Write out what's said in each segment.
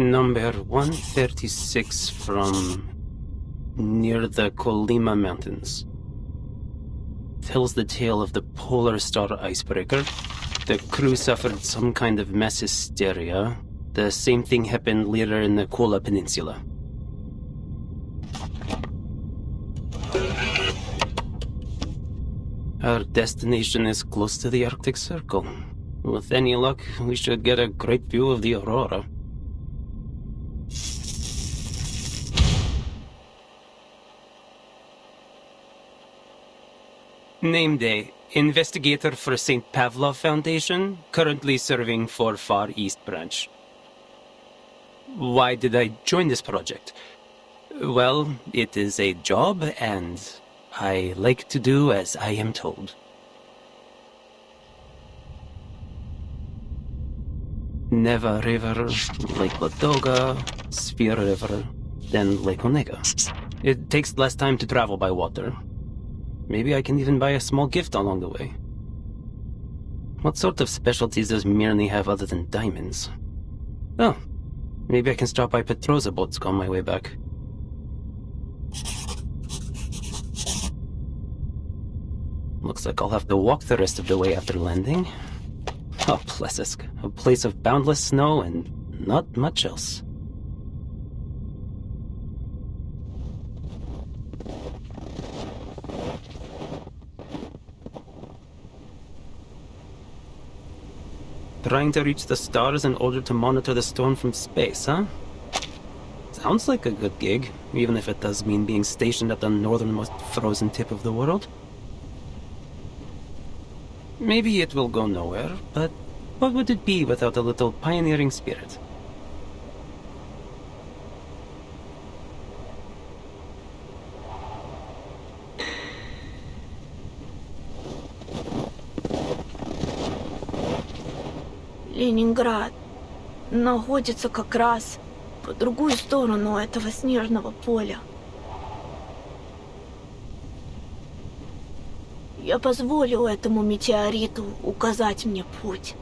Number 136 from near the Colima Mountains. Tells the tale of the Polar Star icebreaker. The crew suffered some kind of mass hysteria. The same thing happened later in the Kola Peninsula. Our destination is close to the Arctic Circle. With any luck, we should get a great view of the aurora. Name day. Investigator for St. Pavlov Foundation, currently serving for Far East Branch. Why did I join this project? Well, it is a job, and I like to do as I am told. Neva River, Lake Ladoga, Sphere River, then Lake Onega. It takes less time to travel by water. Maybe I can even buy a small gift along the way. What sort of specialties does Mirny have other than diamonds? Oh, maybe I can stop by Petrozabodsk on my way back. Looks like I'll have to walk the rest of the way after landing. Oh, Plesesk, a place of boundless snow and not much else. Trying to reach the stars in order to monitor the storm from space, huh? Sounds like a good gig, even if it does mean being stationed at the northernmost frozen tip of the world. Maybe it will go nowhere, but what would it be without a little pioneering spirit? Ленинград находится как раз по другую сторону этого снежного поля. Я позволю этому метеориту указать мне путь.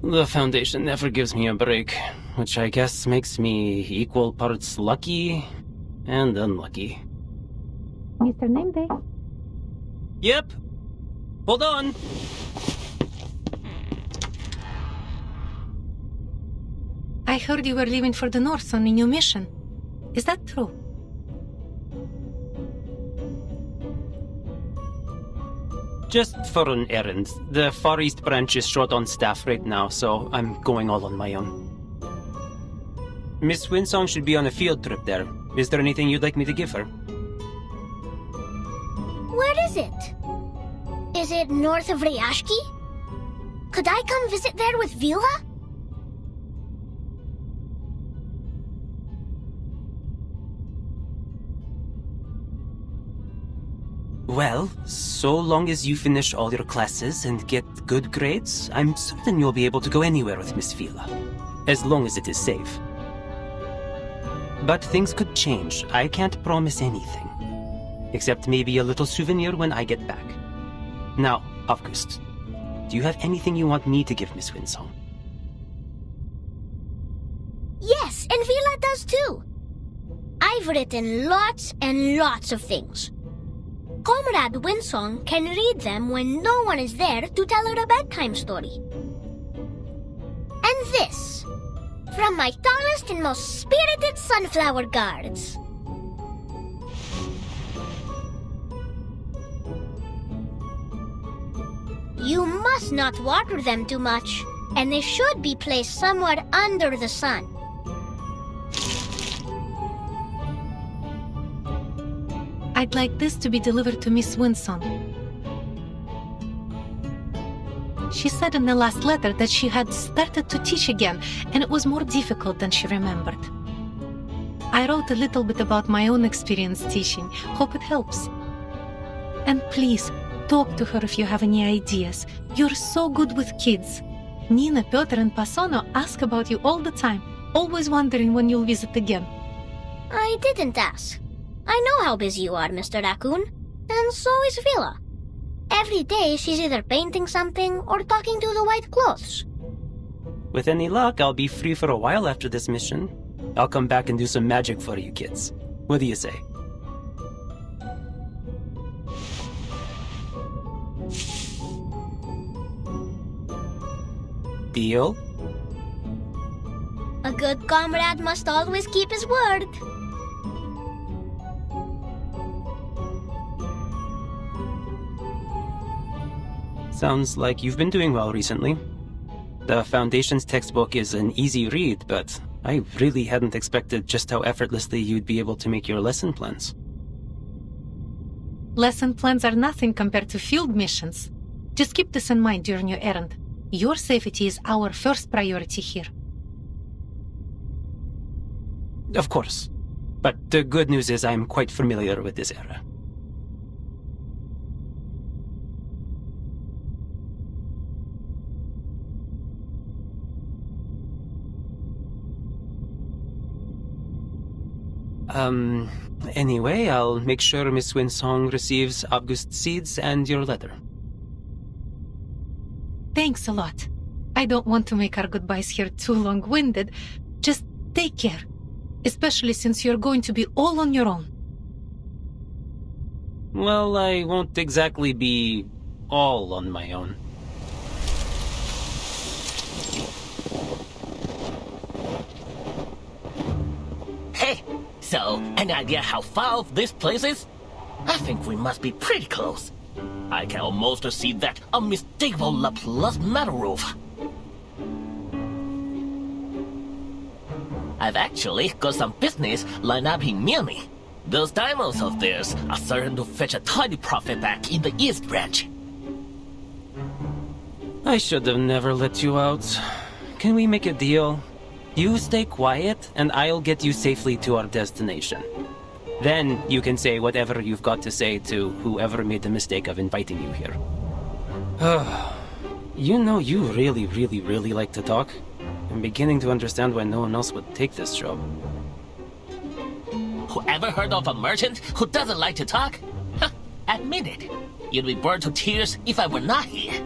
The Foundation never gives me a break, which I guess makes me equal parts lucky and unlucky. Mr. Nameday? Yep. Hold on. I heard you were leaving for the north on a new mission. Is that true? Just for an errand. The Far East branch is short on staff right now, so I'm going all on my own. Miss Winsong should be on a field trip there. Is there anything you'd like me to give her? Where is it? Is it north of Ryashki? Could I come visit there with Vila? Well, so long as you finish all your classes and get good grades, I'm certain you'll be able to go anywhere with Miss Vila. As long as it is safe. But things could change. I can't promise anything. Except maybe a little souvenir when I get back. Now, August, do you have anything you want me to give Miss Winsong? Yes, and Vila does too. I've written lots and lots of things. Comrade Winsong can read them when no one is there to tell her a bedtime story. And this, from my tallest and most spirited sunflower guards. You must not water them too much, and they should be placed somewhere under the sun. I'd like this to be delivered to Miss Winson. She said in the last letter that she had started to teach again, and it was more difficult than she remembered. I wrote a little bit about my own experience teaching. Hope it helps. And please, talk to her if you have any ideas. You're so good with kids. Nina, Piotr, and Pasono ask about you all the time, always wondering when you'll visit again. I didn't ask. I know how busy you are, Mr. Raccoon. And so is Vila. Every day she's either painting something or talking to the white clothes. With any luck, I'll be free for a while after this mission. I'll come back and do some magic for you kids. What do you say? Deal? A good comrade must always keep his word. Sounds like you've been doing well recently. The Foundation's textbook is an easy read, but I really hadn't expected just how effortlessly you'd be able to make your lesson plans. Lesson plans are nothing compared to field missions. Just keep this in mind during your errand. Your safety is our first priority here. Of course. But the good news is I'm quite familiar with this era. Anyway, I'll make sure Miss Winsong receives August seeds and your letter. Thanks a lot. I don't want to make our goodbyes here too long-winded. Just take care. Especially since you're going to be all on your own. Well, I won't exactly be all on my own. Hey, so any idea how far off this place is? I think we must be pretty close. I can almost see that unmistakable Laplace metal roof. I've actually got some business lined up in near me. Those diamonds of theirs are certain to fetch a tidy profit back in the East Branch. I should have never let you out. Can we make a deal? You stay quiet, and I'll get you safely to our destination. Then you can say whatever you've got to say to whoever made the mistake of inviting you here. You know you really like to talk. I'm beginning to understand why no one else would take this job. Whoever heard of a merchant who doesn't like to talk? Huh, admit it. You'd be burned to tears if I were not here.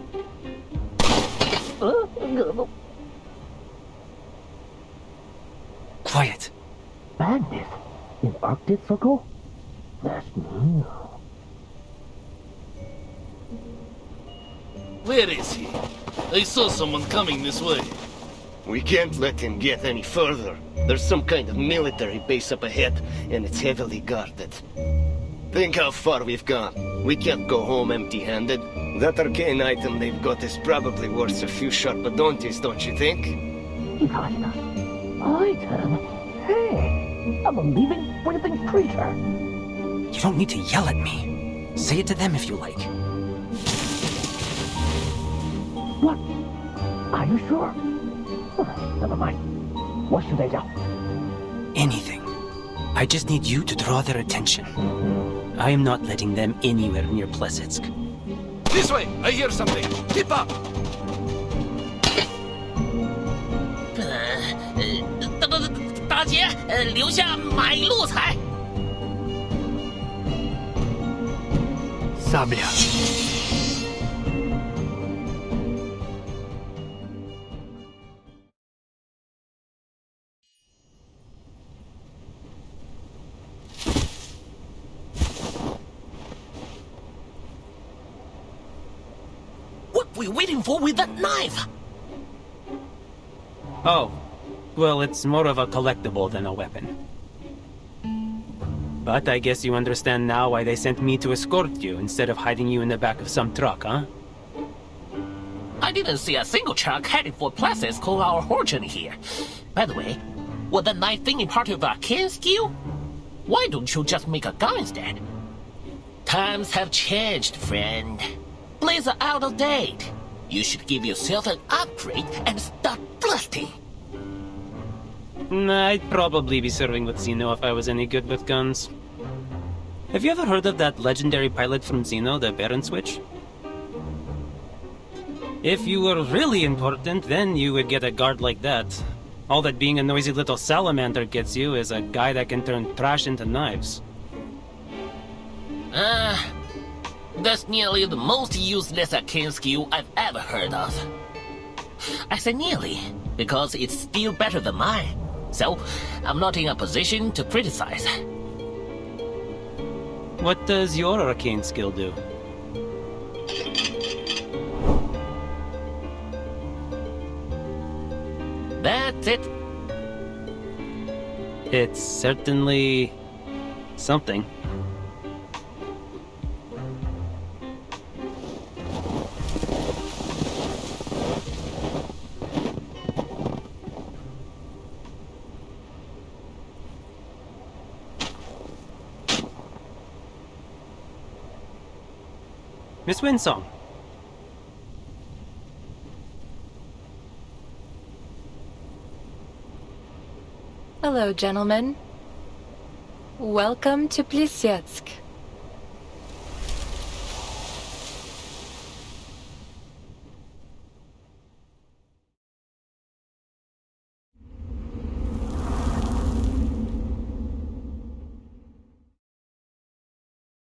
Quiet. Bandit in Arctic Circle? That's new. Where is he? I saw someone coming this way. We can't let him get any further. There's some kind of military base up ahead, and it's heavily guarded. Think how far we've gone. We can't go home empty-handed. That arcane item they've got is probably worth a few sharpadontes, don't you think? Item? Hey, I'm a living, breathing creature. You don't need to yell at me. Say it to them if you like. What? Are you sure? Never mind. What should I do? Anything. I just need you to draw their attention. I am not letting them anywhere near Plesetsk. This way! I hear something! Keep up! 大姐，留下买路财。Sabia. What are we waiting for with that knife? Oh. Well, it's more of a collectible than a weapon. But I guess you understand now why they sent me to escort you instead of hiding you in the back of some truck, huh? I didn't see a single truck headed for places called our origin here. By the way, was the knife thingy part of a kin skill? Why don't you just make a gun instead? Times have changed, friend. Blades are out of date. You should give yourself an upgrade and start blasting. I'd probably be serving with Xeno if I was any good with guns. Have you ever heard of that legendary pilot from Xeno, the Baron Switch? If you were really important, then you would get a guard like that. All that being a noisy little salamander gets you is a guy that can turn trash into knives. That's nearly the most useless arcane skill I've ever heard of. I say nearly, because it's still better than mine. So, I'm not in a position to criticize. What does your arcane skill do? That's it. It's certainly something. Miss Winsong. Hello, gentlemen. Welcome to Plisetsk.